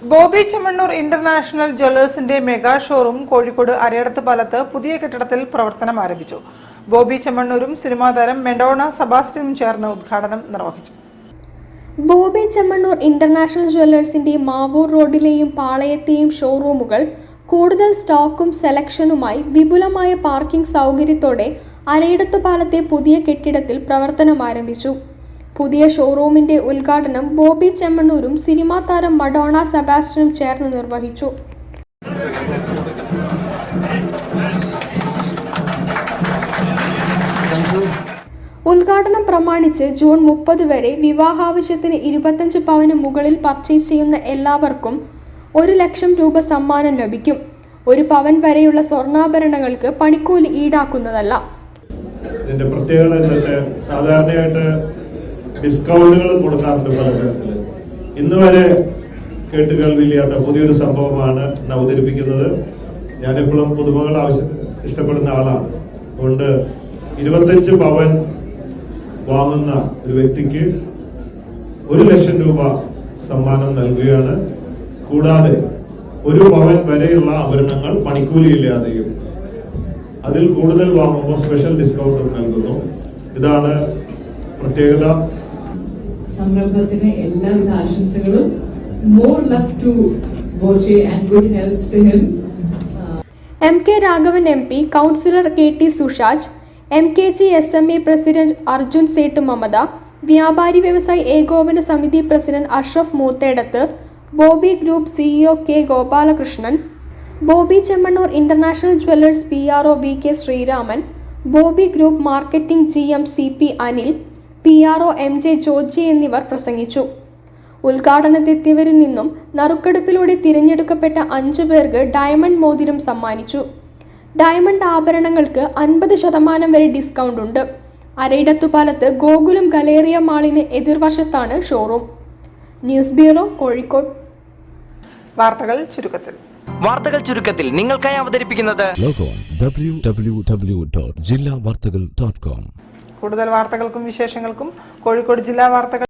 Bobby Chemmanur international ജ്വല്ലേഴ്സിന്റെ mega showroom Kozhikode അരയടത്ത് പാലത്ത് പുതിയ കെട്ടിടത്തിൽ പ്രവർത്തനം ആരംഭിച്ചു. ബോബി ചെമ്മണ്ണൂരും സിനിമാ താരം മെഡോണ സെബാസ്റ്റ്യനും ചേർന്ന് ഉദ്ഘാടനം നിർവഹിച്ചു. ബോബി ചെമ്മണ്ണൂർ ഇന്റർനാഷണൽ ജ്വല്ലേഴ്സിന്റെ മാവൂർ റോഡിലെയും പാളയത്തെയും ഷോറൂമുകൾ കൂടുതൽ സ്റ്റോക്കും സെലക്ഷനുമായി വിപുലമായ പാർക്കിംഗ് സൗകര്യത്തോടെ അരയിടത്ത് പാലത്തെ പുതിയ കെട്ടിടത്തിൽ പ്രവർത്തനം ആരംഭിച്ചു. പുതിയ ഷോറൂമിന്റെ ഉദ്ഘാടനം ബോബി ചെമ്മണ്ണൂരും സിനിമാ താരം മഡോണ സെബാസ്റ്റ്യനും ചേർന്ന് നിർവഹിച്ചു. ഉദ്ഘാടനം പ്രമാണിച്ച് ജൂൺ 30 വരെ വിവാഹാവശ്യത്തിന് 25 പവന് മുകളിൽ പർച്ചേസ് ചെയ്യുന്ന എല്ലാവർക്കും 1 ലക്ഷം രൂപ സമ്മാനം ലഭിക്കും. 1 പവൻ വരെയുള്ള സ്വർണ്ണാഭരണങ്ങൾക്ക് പണിക്കൂലി ഈടാക്കുന്നതല്ല. ഇതിന്റെ പ്രത്യേകത സാധാരണയായിട്ട് ഡിസ്കൗണ്ടുകൾ കൊടുക്കാറുണ്ട് പല തരത്തില്. ഇന്ന് വരെ കേട്ടുകേൾവില്ലാത്ത പുതിയൊരു സംഭവമാണ് ഇന്ന് അവതരിപ്പിക്കുന്നത്. ഞാനെപ്പോഴും പുതുമകൾ ഇഷ്ടപ്പെടുന്ന ആളാണ്. അതുകൊണ്ട് 25 പവൻ വാങ്ങുന്ന ഒരു വ്യക്തിക്ക് 1 ലക്ഷം രൂപ സമ്മാനം നൽകുകയാണ്. കൂടാതെ 1 പവൻ വരെയുള്ള ആഭരണങ്ങൾ പണിക്കൂലിയില്ലാതെയും അതിൽ കൂടുതൽ വാങ്ങുമ്പോൾ സ്പെഷ്യൽ ഡിസ്കൗണ്ടും നൽകുന്നു. ഇതാണ് പ്രത്യേകത. സംരംഭത്തിന് എല്ലാവിധ ആശംസകളും. More luck to Boche and good health to him. MK Raghavan MP, councillor KT Sushaj, MKG SME president Arjun Sait Mamata, വ്യാപാരി വ്യവസായി ഏകോപന സമിതി president Ashraf Moothedath, Boby group CEO K Gopalakrishnan, Boby Chemmanur international jewellers PRO VK Sreeraman, Boby group marketing GM CP Anil, PRO MJ Georgy എന്നിവർ പ്രസംഗിച്ചു. ഉദ്ഘാടനത്തെത്തിയവരിൽ നിന്നും നറുക്കെടുപ്പിലൂടെ തിരഞ്ഞെടുക്കപ്പെട്ട 5 പേർക്ക് ഡയമണ്ട് മോതിരം സമ്മാനിച്ചു. ഡയമണ്ട് ആഭരണങ്ങൾക്ക് 50% വരെ ഡിസ്കൗണ്ട് ഉണ്ട്. അരയിടത്തുപാലത്ത് ഗോകുലം ഗലേറിയ മാളിന് എതിർവശത്താണ് ഷോറൂം. News bureau, Kozhikode. വാർത്തകൾ ചുരുക്കത്തിൽ നിങ്ങൾക്കായി അവതരിപ്പിക്കുന്നത് www.jillavartagal.com. കൂടുതൽ വാർത്തകൾക്കും വിശേഷങ്ങൾക്കും കോഴിക്കോട് ജില്ലാ വാർത്തകൾ